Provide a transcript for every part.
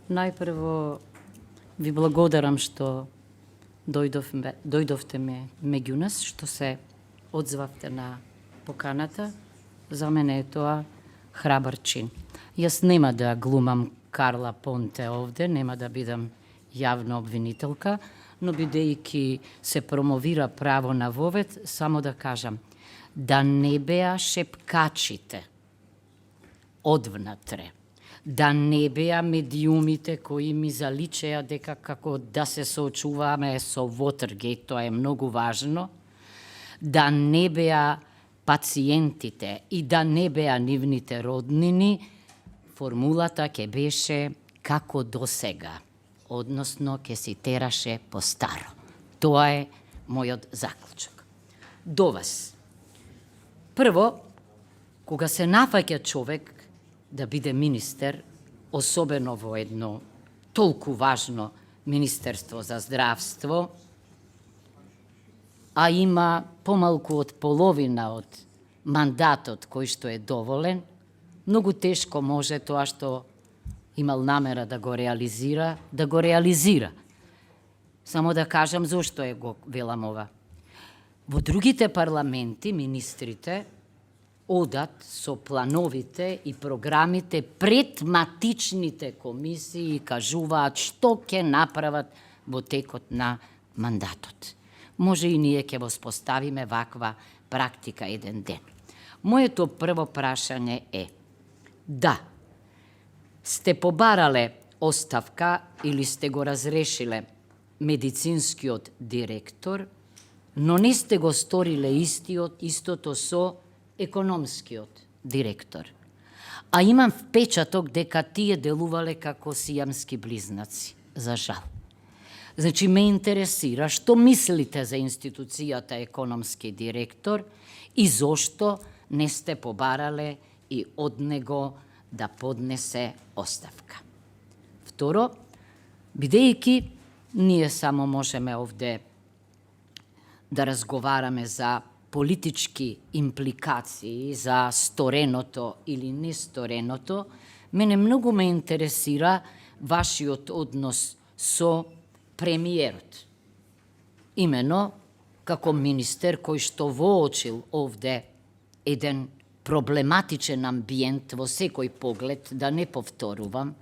Најпрво ви благодарам што дојдовте меѓу нас, што се одзвавте на поканата. За мене е тоа храбар чин. Јас нема да глумам Карла Понте овде, нема да бидам јавна обвинителка, но бидејќи се промовира право на вовет, само да кажам, да не беа шепкачите одвнатре, да не беа медиумите кои ми заличеа дека како да се соочуваме со Watergate, тоа е многу важно, да не беа пациентите и да не беа нивните роднини, формулата ќе беше како до сега, односно ќе си тераше по старо. Тоа е мојот заклучок. До вас. Прво, кога се нафаќа човек да биде министер, особено во едно толку важно Министерство за здравство, а има помалку од половина од мандатот кој што е доволен, многу тешко може тоа што имал намера да го реализира, Само да кажам зошто го велам ова. Во другите парламенти, министрите одат со плановите и програмите пред матичните комисии и кажуваат што ќе направат во текот на мандатот. Може и ние ќе воспоставиме ваква практика еден ден. Моето прво прашање е: да, сте побарале оставка или сте го разрешиле медицинскиот директор, но не сте го сториле истото со економскиот директор. А имам впечаток дека тие делувале како сијамски близнаци, за жал. Значи, ме интересира што мислите за институцијата економски директор и зошто не сте побарале и од него да поднесе оставка. Второ, бидејќи ние само можеме овде да разговараме за политички импликации, за стореното или нестореното, мене многу ме интересира вашиот однос со премиерот. Имено, како министер кој што воочил овде еден проблематичен амбиент во секој поглед, да не повторувам,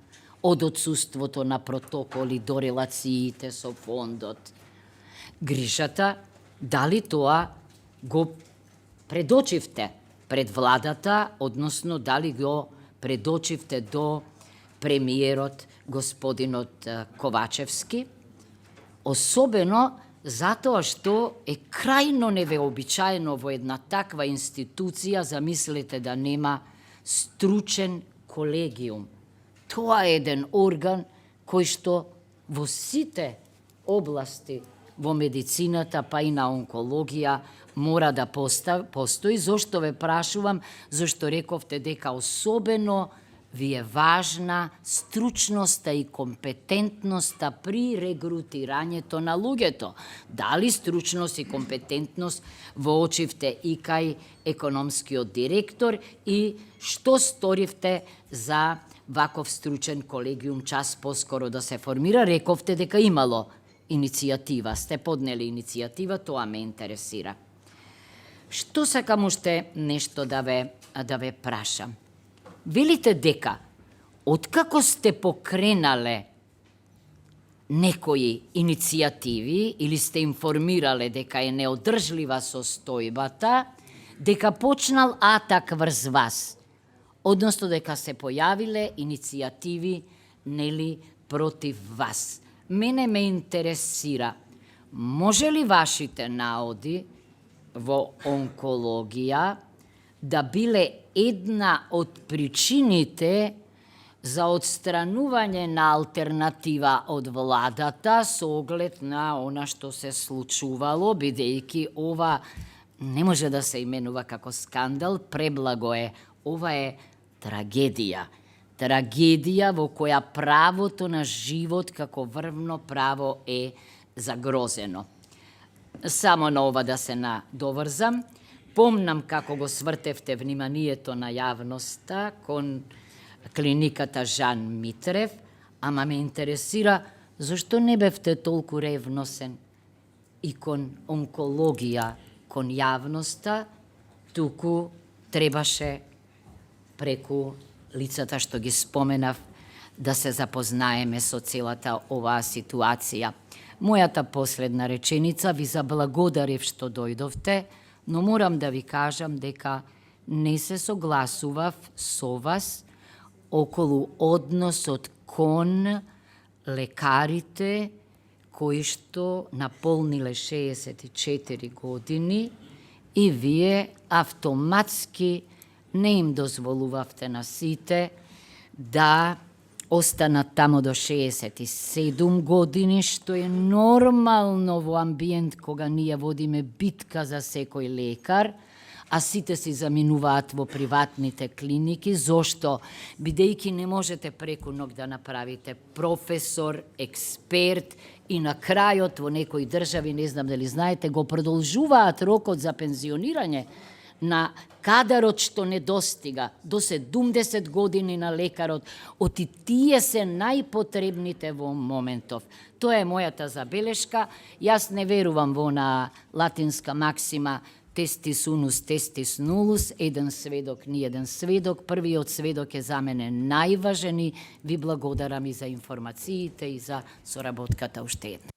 од отсуството на протоколи до релациите со фондот. Грижата, дали тоа го предочивте пред владата, односно дали го предочивте до премиерот господинот Ковачевски, особено затоа што е крајно невообичаено во една таква институција, замислете да нема стручен колегиум. Тоа е еден орган кој што во сите области во медицината, па и на онкологија, мора да постои. Зошто ве прашувам? Зошто рековте дека особено ви е важна стручноста и компетентноста при регрутирањето на луѓето. Дали стручност и компетентност воочивте и кај економскиот директор и што сторивте за ваков стручен колегиум час поскоро да се формира? Рековте дека имало иницијатива, сте поднели иницијатива, тоа ме интересира. Што сакам уште нешто да ве прашам? Велите дека, откако сте покренале некои иницијативи или сте информирале дека е неодржлива состојбата, дека почнал атак врз вас, односно дека се појавиле иницијативи нели против вас. Мене ме интересира, може ли вашите наоди во онкологија да биле една од причините за отстранување на алтернатива од владата со оглед на она што се случувало, бидејќи ова не може да се именува како скандал, преблаго е, ова е трагедија. Трагедија во која правото на живот како врвно право е загрозено. Само на ова да се надоврзам, помнам како го свртевте вниманието на јавноста кон клиниката Жан Митрев, Ама ме интересира зашто не бевте толку ревносен и кон онкологија, кон јавноста, туку требаше преку лицата што ги споменав да се запознаеме со целата оваа ситуација. Мојата последна реченица, ви заблагодарив што дојдовте, но морам да ви кажам дека не се согласував со вас околу односот кон лекарите кои што наполниле 64 години и вие автоматски не им дозволувавте на сите да останат тамо до 67 години, што е нормално во амбиент кога ние водиме битка за секој лекар, а сите си заминуваат во приватните клиники. Зошто? Бидејќи не можете преку ног да направите професор, експерт и на крајот во некои држави, не знам дали знаете, го продолжуваат рокот за пензионирање на кадарот што не достига до 70 години на лекарот, оти тие се најпотребните во моментов. Тоа е мојата забелешка. Јас не верувам во на латинска максима testis unus, testis nullus, еден сведок, ни еден сведок. Првиот сведок е за мене најважен и ви благодарам и за информациите и за соработката уште еднаш.